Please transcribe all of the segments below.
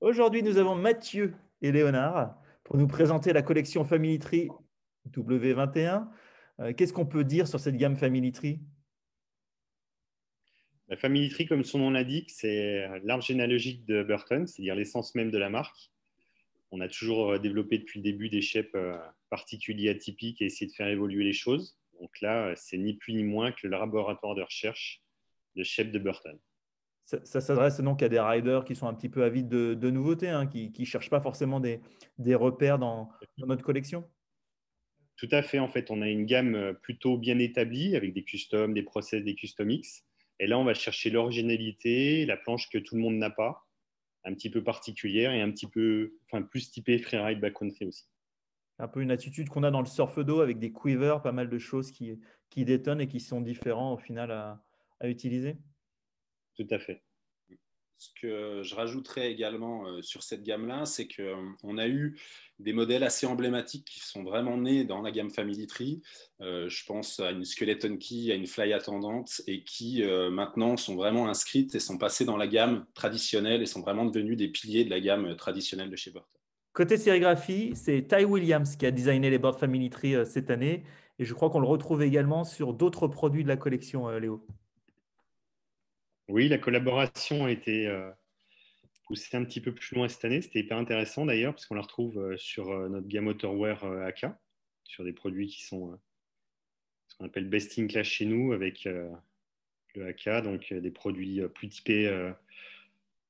Aujourd'hui, nous avons Mathieu et Léonard pour nous présenter la collection Family Tree W21. Qu'est-ce qu'on peut dire sur cette gamme Family Tree? La Family Tree, comme son nom l'indique, c'est l'arbre généalogique de Burton, c'est-à-dire l'essence même de la marque. On a toujours développé depuis le début des shapes particuliers, atypiques et essayé de faire évoluer les choses. Donc là, c'est ni plus ni moins que le laboratoire de recherche de shape de Burton. Ça s'adresse donc à des riders qui sont un petit peu avides de nouveautés, hein, qui ne cherchent pas forcément des repères dans notre collection. Tout à fait, en fait, on a une gamme plutôt bien établie avec des customs, des process, des custom X. Et là, on va chercher l'originalité, la planche que tout le monde n'a pas, un petit peu particulière et un petit peu, enfin, plus typée freeride backcountry aussi. Un peu une attitude qu'on a dans le surf d'eau avec des quivers, pas mal de choses qui détonnent et qui sont différents au final à utiliser. Tout à fait. Ce que je rajouterais également sur cette gamme-là, c'est qu'on a eu des modèles assez emblématiques qui sont vraiment nés dans la gamme Family Tree. Je pense à une Skeleton Key, à une Fly Attendante, et qui maintenant sont vraiment inscrites et sont passées dans la gamme traditionnelle et sont vraiment devenues des piliers de la gamme traditionnelle de chez Burton. Côté sérigraphie, c'est Ty Williams qui a designé les boards Family Tree cette année. Et je crois qu'on le retrouve également sur d'autres produits de la collection, Léo. Oui, la collaboration a été poussée un petit peu plus loin cette année. C'était hyper intéressant d'ailleurs, parce qu'on la retrouve sur notre gamme Outerwear AK, sur des produits qui sont ce qu'on appelle best in class chez nous, avec le AK, donc des produits plus typés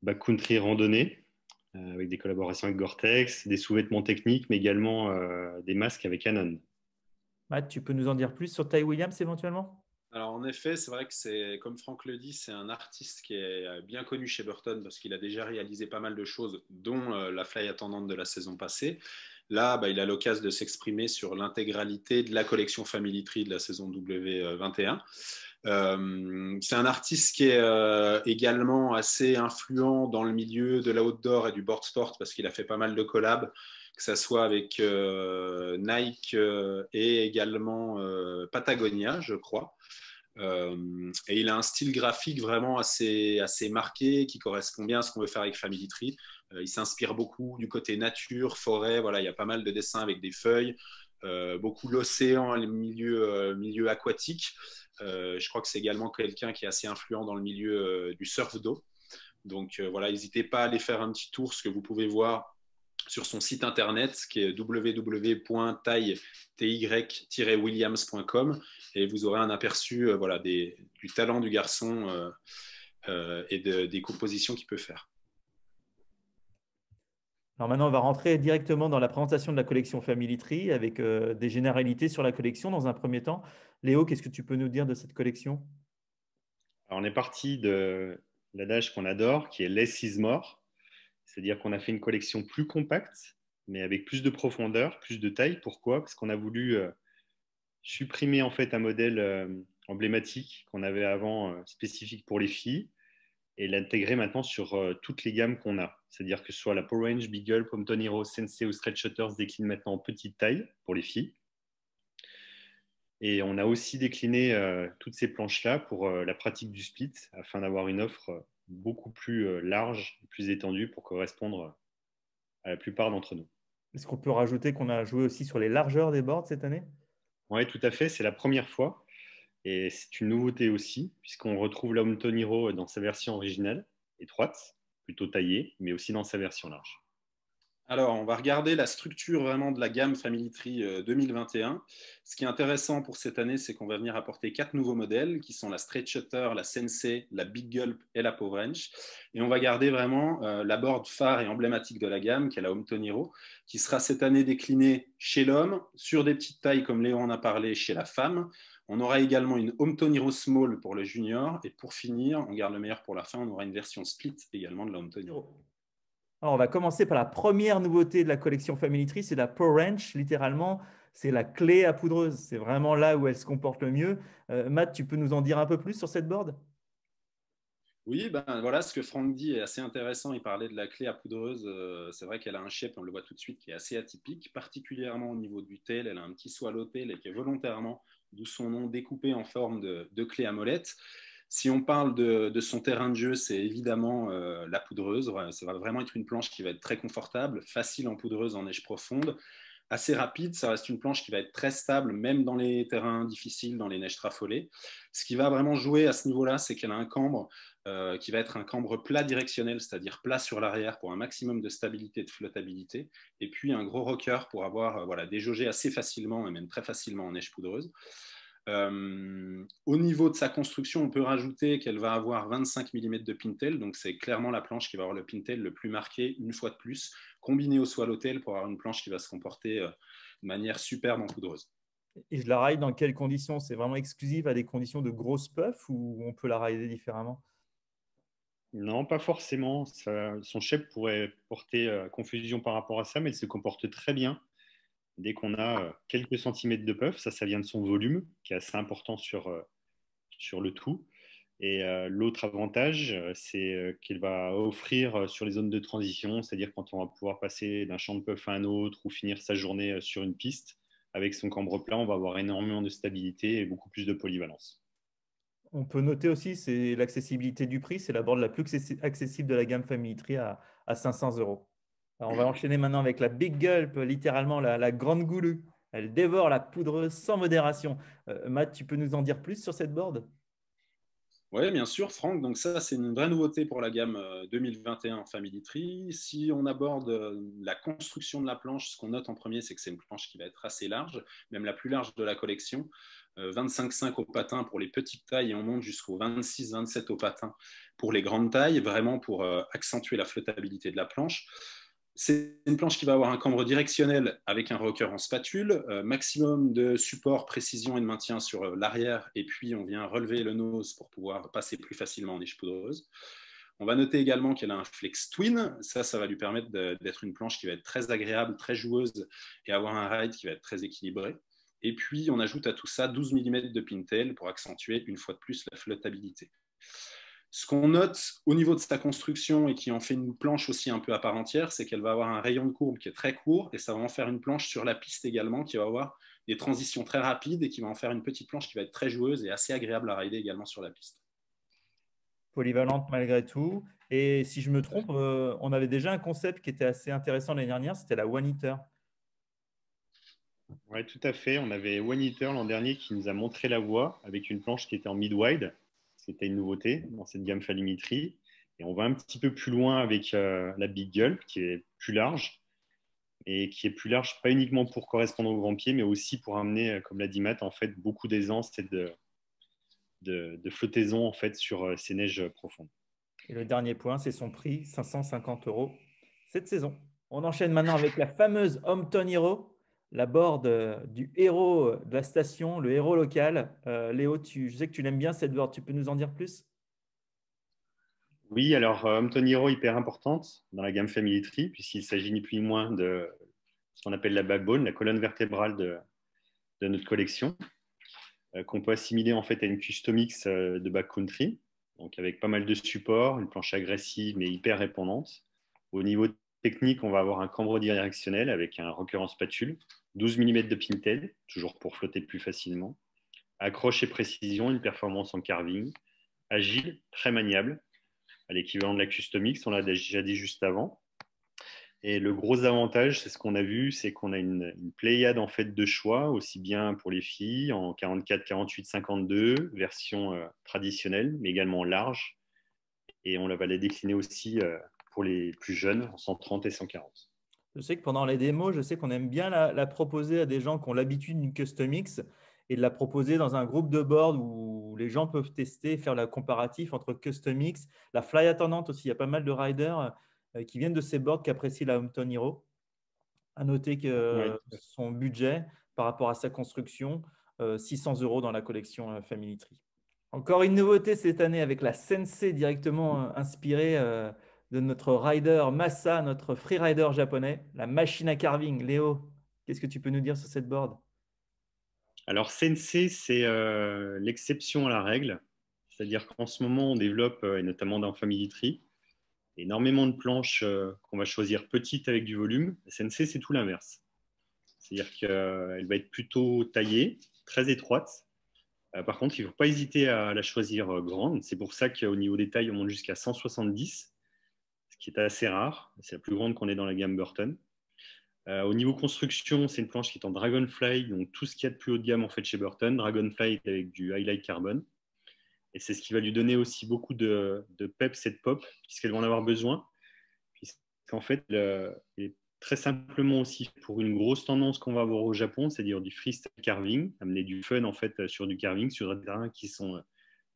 backcountry randonnée, avec des collaborations avec Gore-Tex, des sous-vêtements techniques, mais également des masques avec Canon. Matt, tu peux nous en dire plus sur Ty Williams éventuellement? Alors en effet, c'est vrai que c'est, comme Franck le dit, c'est un artiste qui est bien connu chez Burton parce qu'il a déjà réalisé pas mal de choses, dont la Fly Attendante de la saison passée. Là, il a l'occasion de s'exprimer sur l'intégralité de la collection Family Tree de la saison W21. C'est un artiste qui est également assez influent dans le milieu de l'outdoor et du board sport parce qu'il a fait pas mal de collabs, que ce soit avec Nike et également Patagonia, je crois. Et il a un style graphique vraiment assez marqué qui correspond bien à ce qu'on veut faire avec Family Tree. Il s'inspire beaucoup du côté nature, forêt. Voilà, il y a pas mal de dessins avec des feuilles, beaucoup l'océan, le milieu aquatique. Je crois que c'est également quelqu'un qui est assez influent dans le milieu du surf d'eau. Donc voilà, n'hésitez pas à aller faire un petit tour, ce que vous pouvez voir sur son site internet qui est www.ty-williams.com et vous aurez un aperçu voilà, du talent du garçon et des compositions qu'il peut faire. Alors maintenant, on va rentrer directement dans la présentation de la collection Family Tree avec des généralités sur la collection dans un premier temps. Léo, qu'est-ce que tu peux nous dire de cette collection? Alors, on est parti de l'adage qu'on adore, qui est less is more. C'est-à-dire qu'on a fait une collection plus compacte, mais avec plus de profondeur, plus de taille. Pourquoi? Parce qu'on a voulu supprimer en fait un modèle emblématique qu'on avait avant spécifique pour les filles et l'intégrer maintenant sur toutes les gammes qu'on a. C'est-à-dire que ce soit la Power Range, Beagle, Pompton Hero, Sensei ou Stretch Shutters se déclinent maintenant en petite taille pour les filles. Et on a aussi décliné toutes ces planches-là pour la pratique du split afin d'avoir une offre beaucoup plus large, plus étendue pour correspondre à la plupart d'entre nous. Est-ce qu'on peut rajouter qu'on a joué aussi sur les largeurs des boards cette année? Oui, tout à fait, c'est la première fois. Et c'est une nouveauté aussi, puisqu'on retrouve la Pompton Hero dans sa version originale, étroite, plutôt taillée, mais aussi dans sa version large. Alors, on va regarder la structure vraiment de la gamme Family Tree 2021. Ce qui est intéressant pour cette année, c'est qu'on va venir apporter 4 nouveaux modèles qui sont la Straight Shutter, la Sensei, la Big Gulp et la Power Range. Et on va garder vraiment la board phare et emblématique de la gamme, qui est la Pompton Hero, qui sera cette année déclinée chez l'homme, sur des petites tailles comme Léon en a parlé, chez la femme. On aura également une Pompton Hero Small pour le junior. Et pour finir, on garde le meilleur pour la fin, on aura une version split également de la Pompton Hero. Alors, on va commencer par la première nouveauté de la collection Family Tree, c'est la Pro Wrench. Littéralement, c'est la clé à poudreuse. C'est vraiment là où elle se comporte le mieux. Matt, tu peux nous en dire un peu plus sur cette board? Oui, voilà, ce que Franck dit est assez intéressant. Il parlait de la clé à poudreuse. C'est vrai qu'elle a un shape, on le voit tout de suite, qui est assez atypique, particulièrement au niveau du tail. Elle a un petit swallow tail et qui est volontairement, d'où son nom, découpé en forme de clé à molette. Si on parle de son terrain de jeu, c'est évidemment la poudreuse. Voilà, ça va vraiment être une planche qui va être très confortable, facile en poudreuse, en neige profonde, assez rapide. Ça reste une planche qui va être très stable, même dans les terrains difficiles, dans les neiges trafolées. Ce qui va vraiment jouer à ce niveau-là, c'est qu'elle a un cambre qui va être un cambre plat directionnel, c'est-à-dire plat sur l'arrière pour un maximum de stabilité et de flottabilité, et puis un gros rocker pour avoir voilà, déjaugé assez facilement et même très facilement en neige poudreuse. Au niveau de sa construction, on peut rajouter qu'elle va avoir 25 mm de pintail, donc c'est clairement la planche qui va avoir le pintail le plus marqué, une fois de plus, combiné au swallowtail pour avoir une planche qui va se comporter de manière superbe en poudreuse. Et je la ride dans quelles conditions? C'est vraiment exclusif à des conditions de grosse puff ou on peut la rider différemment? Non, pas forcément. Son shape pourrait porter confusion par rapport à ça, mais elle se comporte très bien dès qu'on a quelques centimètres de puff. Ça vient de son volume, qui est assez important sur le tout. Et l'autre avantage, c'est qu'il va offrir sur les zones de transition, c'est-à-dire quand on va pouvoir passer d'un champ de puff à un autre ou finir sa journée sur une piste, avec son cambre plat, on va avoir énormément de stabilité et beaucoup plus de polyvalence. On peut noter aussi, c'est l'accessibilité du prix. C'est la board la plus accessible de la gamme Family Tree à 500 euros. Alors, on va enchaîner maintenant avec la Big Gulp, littéralement la grande goulue. Elle dévore la poudreuse sans modération. Matt, tu peux nous en dire plus sur cette board? Oui, bien sûr, Franck. Donc ça, c'est une vraie nouveauté pour la gamme 2021 en Family Tree. Si on aborde la construction de la planche, ce qu'on note en premier, c'est que c'est une planche qui va être assez large, même la plus large de la collection. 25,5 au patin pour les petites tailles et on monte jusqu'au 26-27 au patin pour les grandes tailles, vraiment pour accentuer la flottabilité de la planche. C'est une planche qui va avoir un cambre directionnel avec un rocker en spatule, maximum de support, précision et de maintien sur l'arrière, et puis on vient relever le nose pour pouvoir passer plus facilement en neige poudreuse. On va noter également qu'elle a un flex twin, ça va lui permettre d'être une planche qui va être très agréable, très joueuse, et avoir un ride qui va être très équilibré. Et puis on ajoute à tout ça 12 mm de pintail pour accentuer une fois de plus la flottabilité. Ce qu'on note au niveau de sa construction et qui en fait une planche aussi un peu à part entière, c'est qu'elle va avoir un rayon de courbe qui est très court et ça va en faire une planche sur la piste également qui va avoir des transitions très rapides et qui va en faire une petite planche qui va être très joueuse et assez agréable à rider également sur la piste. Polyvalente malgré tout. Et si je me trompe, on avait déjà un concept qui était assez intéressant l'année dernière, c'était la One Hitter. Oui, tout à fait. On avait One Hitter l'an dernier qui nous a montré la voie avec une planche qui était en mid-wide. C'était une nouveauté dans cette gamme Falimetry. Et on va un petit peu plus loin avec la Big Gulp qui est plus large et qui est plus large pas uniquement pour correspondre au grand pied, mais aussi pour amener, comme l'a dit Matt, en fait, beaucoup d'aisance et de flottaison en fait, sur ces neiges profondes. Et le dernier point, c'est son prix, 550 euros cette saison. On enchaîne maintenant avec la fameuse Hometon Hero, la board du héros de la station, le héros local. Léo, je sais que tu l'aimes bien cette board, tu peux nous en dire plus? Oui, alors Hampton Hero hyper importante dans la gamme Family Tree, puisqu'il s'agit ni plus ni moins de ce qu'on appelle la backbone, la colonne vertébrale de notre collection, qu'on peut assimiler en fait à une custom X de backcountry, donc avec pas mal de supports, une planche agressive mais hyper répondante. Au niveau technique, on va avoir un cambre directionnel avec un rocker en spatule, 12 mm de pintail, toujours pour flotter plus facilement, accroche et précision, une performance en carving, agile, très maniable, à l'équivalent de la Custom X, on l'a déjà dit juste avant. Et le gros avantage, c'est ce qu'on a vu, c'est qu'on a une pléiade en fait de choix, aussi bien pour les filles en 44, 48, 52, version traditionnelle, mais également large. Et on va les décliner aussi pour les plus jeunes en 130 et 140. Je sais que pendant les démos, je sais qu'on aime bien la proposer à des gens qui ont l'habitude d'une Custom X et de la proposer dans un groupe de board où les gens peuvent tester, faire le comparatif entre Custom X, la Fly Attendant aussi. Il y a pas mal de riders qui viennent de ces boards qui apprécient la Hometon Hero. À noter Ouais. que son budget par rapport à sa construction, 600 euros dans la collection Family Tree. Encore une nouveauté cette année avec la Sensei directement inspirée de notre rider Massa, notre freerider japonais, la machine à carving. Léo, qu'est-ce que tu peux nous dire sur cette board? Alors, Sensei, c'est l'exception à la règle. C'est-à-dire qu'en ce moment, on développe, et notamment dans Family Tree, énormément de planches qu'on va choisir petites avec du volume. Sensei, c'est tout l'inverse. C'est-à-dire qu'elle va être plutôt taillée, très étroite, Par contre, il ne faut pas hésiter à la choisir grande. C'est pour ça qu'au niveau des tailles, on monte jusqu'à 170, ce qui est assez rare. C'est la plus grande qu'on ait dans la gamme Burton. Au niveau construction, c'est une planche qui est en Dragonfly, donc tout ce qu'il y a de plus haut de gamme en fait chez Burton. Dragonfly avec du highlight carbone. Et c'est ce qui va lui donner aussi beaucoup de peps et de pop, puisqu'elle va en avoir besoin. Puisqu'en fait, il est très simplement aussi pour une grosse tendance qu'on va avoir au Japon, c'est-à-dire du freestyle carving, amener du fun en fait sur du carving, sur des terrains qui sont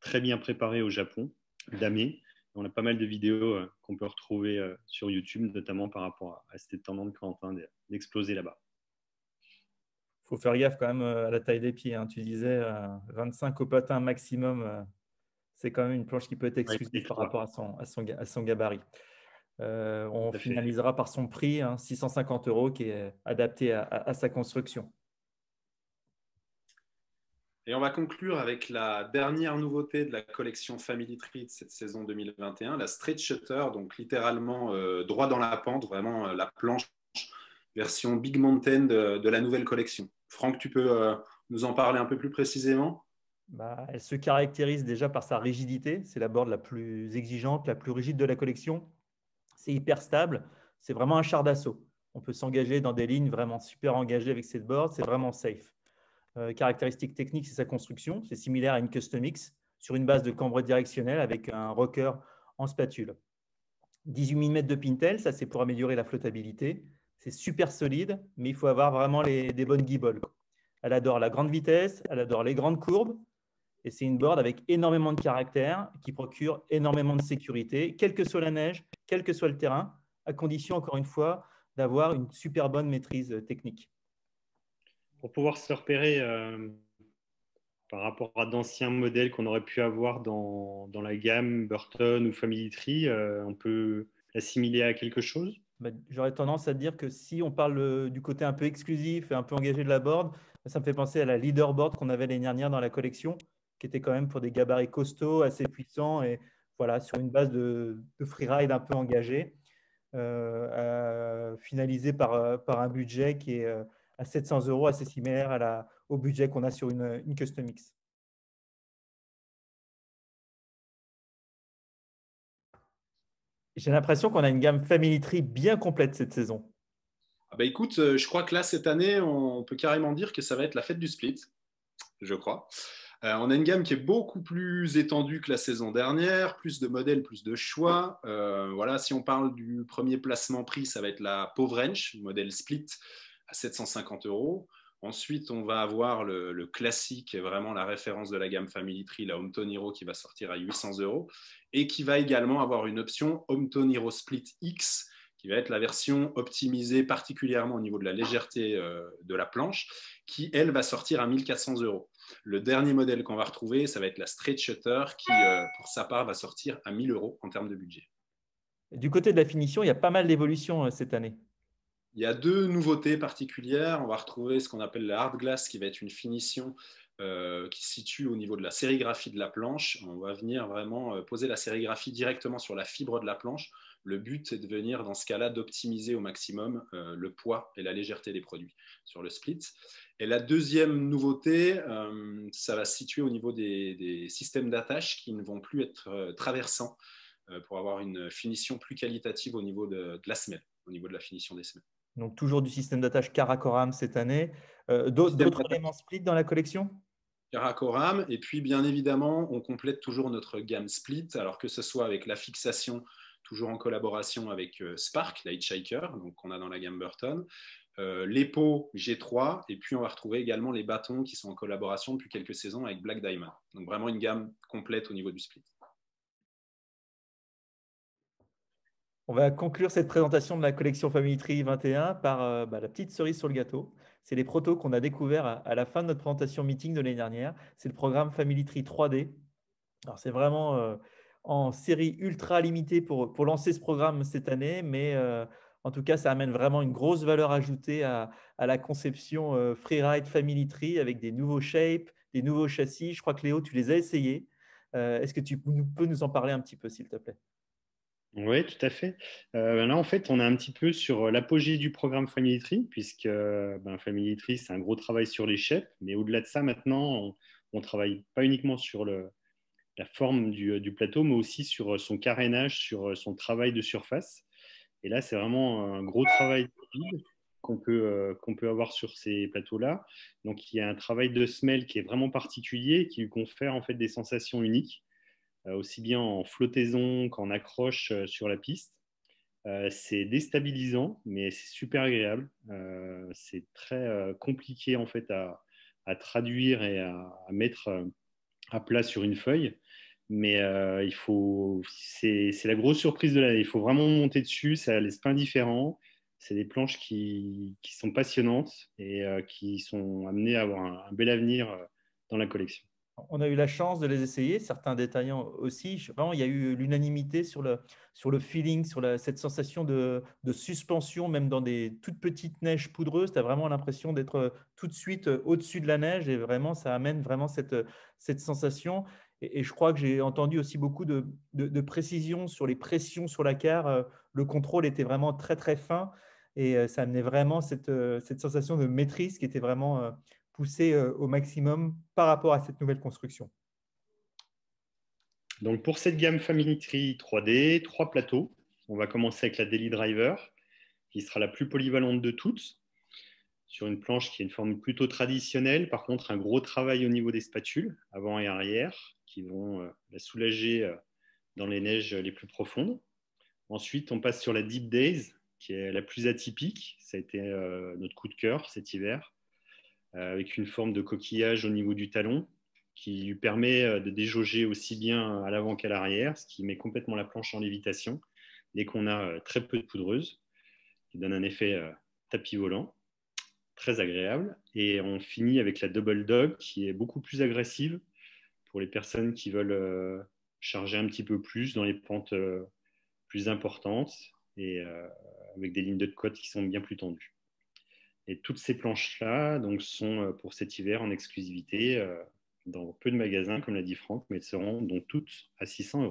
très bien préparés au Japon, damés. On a pas mal de vidéos qu'on peut retrouver sur YouTube, notamment par rapport à cette tendance qui est en train d'exploser là-bas. Il faut faire gaffe quand même à la taille des pieds, hein. Tu disais 25 au patin maximum. C'est quand même une planche qui peut être Ouais, exclusive par étroit. rapport à son gabarit. On Tout à fait. finalisera par son prix, hein, 650 € qui est adapté à sa construction. Et on va conclure avec la dernière nouveauté de la collection Family Tree de cette saison 2021, la Straight Shutter, donc littéralement droit dans la pente, vraiment la planche version Big Mountain de la nouvelle collection. Franck, tu peux nous en parler un peu plus précisément? Bah, elle se caractérise déjà par sa rigidité. C'est la board la plus exigeante, la plus rigide de la collection. C'est hyper stable. C'est vraiment un char d'assaut. On peut s'engager dans des lignes vraiment super engagées avec cette board. C'est vraiment safe. Caractéristique technique, c'est sa construction. C'est similaire à une Custom X sur une base de cambre directionnelle avec un rocker en spatule. 18 mm de pintel, ça c'est pour améliorer la flottabilité. C'est super solide, mais il faut avoir vraiment des bonnes guibolles. Elle adore la grande vitesse, elle adore les grandes courbes. Et c'est une board avec énormément de caractère qui procure énormément de sécurité, quelle que soit la neige, quel que soit le terrain, à condition, encore une fois, d'avoir une super bonne maîtrise technique. Pour pouvoir se repérer par rapport à d'anciens modèles qu'on aurait pu avoir dans la gamme Burton ou Family Tree, on peut l'assimiler à quelque chose? Bah, j'aurais tendance à dire que si on parle du côté un peu exclusif et un peu engagé de la board, ça me fait penser à la leaderboard qu'on avait l'année dernière dans la collection, qui était quand même pour des gabarits costauds, assez puissants et voilà, sur une base de freeride un peu engagé, finalisé par un budget qui est à 700 €, assez similaire au budget qu'on a sur une Custom X. J'ai l'impression qu'on a une gamme Family Tree bien complète cette saison. Ah bah écoute, je crois que là, cette année, on peut carrément dire que ça va être la fête du split, je crois. On a une gamme qui est beaucoup plus étendue que la saison dernière, plus de modèles, plus de choix. Voilà, si on parle du premier placement prix, ça va être la Powrench, modèle split à 750 €. Ensuite, on va avoir le classique, vraiment la référence de la gamme Family Tree, la Hometown Hero qui va sortir à 800 € et qui va également avoir une option Hometown Hero Split X qui va être la version optimisée particulièrement au niveau de la légèreté de la planche, qui, elle, va sortir à 1400 €. Le dernier modèle qu'on va retrouver, ça va être la Straight Shutter, qui, pour sa part, va sortir à 1000 € en termes de budget. Du côté de la finition, il y a pas mal d'évolutions cette année. Il y a deux nouveautés particulières. On va retrouver ce qu'on appelle la hard glass, qui va être une finition qui se situe au niveau de la sérigraphie de la planche. On va venir vraiment poser la sérigraphie directement sur la fibre de la planche. Le but est de venir, dans ce cas-là, d'optimiser au maximum le poids et la légèreté des produits sur le split. Et la deuxième nouveauté, ça va se situer au niveau des systèmes d'attache qui ne vont plus être traversants pour avoir une finition plus qualitative au niveau de la semelle, au niveau de la finition des semelles. Donc, toujours du système d'attache Karakoram cette année. Système D'autres d'attache éléments split dans la collection? Karakoram. Et puis, bien évidemment, on complète toujours notre gamme split, alors que ce soit avec la fixation, toujours en collaboration avec Spark, la Hitchhiker, donc qu'on a dans la gamme Burton, les pots G3, et puis on va retrouver également les bâtons qui sont en collaboration depuis quelques saisons avec Black Diamond. Donc vraiment une gamme complète au niveau du split. On va conclure cette présentation de la collection Family Tree 21 par la petite cerise sur le gâteau. C'est les protos qu'on a découverts à la fin de notre présentation meeting de l'année dernière. C'est le programme Family Tree 3D. Alors, c'est vraiment en série ultra limitée pour lancer ce programme cette année, mais en tout cas, ça amène vraiment une grosse valeur ajoutée à la conception Freeride Family Tree avec des nouveaux shapes, des nouveaux châssis. Je crois que Léo, tu les as essayés. Est-ce que tu peux nous en parler un petit peu, s'il te plaît? Oui, tout à fait. Là, en fait, on est un petit peu sur l'apogée du programme Family Tree, puisque Family Tree, c'est un gros travail sur les shapes. Mais au-delà de ça, maintenant, on travaille pas uniquement sur la forme du plateau, mais aussi sur son carénage, sur son travail de surface. Et là, c'est vraiment un gros travail de vide qu'on peut avoir sur ces plateaux-là. Donc, il y a un travail de semelle qui est vraiment particulier, qui lui confère en fait des sensations uniques, aussi bien en flottaison qu'en accroche sur la piste. C'est déstabilisant, mais c'est super agréable. C'est très compliqué en fait à traduire et à mettre à plat sur une feuille. Mais c'est la grosse surprise de l'année. Il faut vraiment monter dessus. Ça laisse pas indifférent. C'est des planches qui sont passionnantes et qui sont amenées à avoir un bel avenir dans la collection. On a eu la chance de les essayer, certains détaillants aussi. Vraiment, il y a eu l'unanimité sur le feeling, sur cette sensation de suspension, même dans des toutes petites neiges poudreuses. Tu as vraiment l'impression d'être tout de suite au-dessus de la neige et vraiment, ça amène vraiment cette sensation. Et je crois que j'ai entendu aussi beaucoup de précision sur les pressions sur la carre. Le contrôle était vraiment très, très fin et ça amenait vraiment cette sensation de maîtrise qui était vraiment poussée au maximum par rapport à cette nouvelle construction. Donc pour cette gamme Family Tree 3D, 3 plateaux, on va commencer avec la Daily Driver, qui sera la plus polyvalente de toutes, sur une planche qui a une forme plutôt traditionnelle. Par contre, un gros travail au niveau des spatules, avant et arrière, qui vont la soulager dans les neiges les plus profondes. Ensuite, on passe sur la Deep Days, qui est la plus atypique. Ça a été notre coup de cœur cet hiver, avec une forme de coquillage au niveau du talon, qui lui permet de déjauger aussi bien à l'avant qu'à l'arrière, ce qui met complètement la planche en lévitation dès qu'on a très peu de poudreuse, qui donne un effet tapis volant, très agréable. Et on finit avec la Double Dog, qui est beaucoup plus agressive pour les personnes qui veulent charger un petit peu plus dans les pentes plus importantes et avec des lignes de côte qui sont bien plus tendues. Et toutes ces planches-là donc, sont pour cet hiver en exclusivité dans peu de magasins, comme l'a dit Franck, mais elles seront donc toutes à 600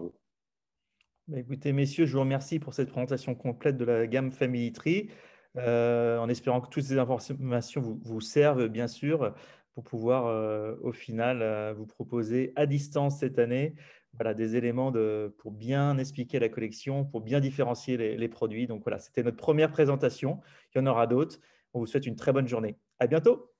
€. Écoutez, messieurs, je vous remercie pour cette présentation complète de la gamme Family Tree, en espérant que toutes ces informations vous servent, bien sûr, pour pouvoir, au final, vous proposer à distance cette année, voilà, des éléments pour bien expliquer la collection, pour bien différencier les produits. Donc voilà, c'était notre première présentation. Il y en aura d'autres. On vous souhaite une très bonne journée. À bientôt.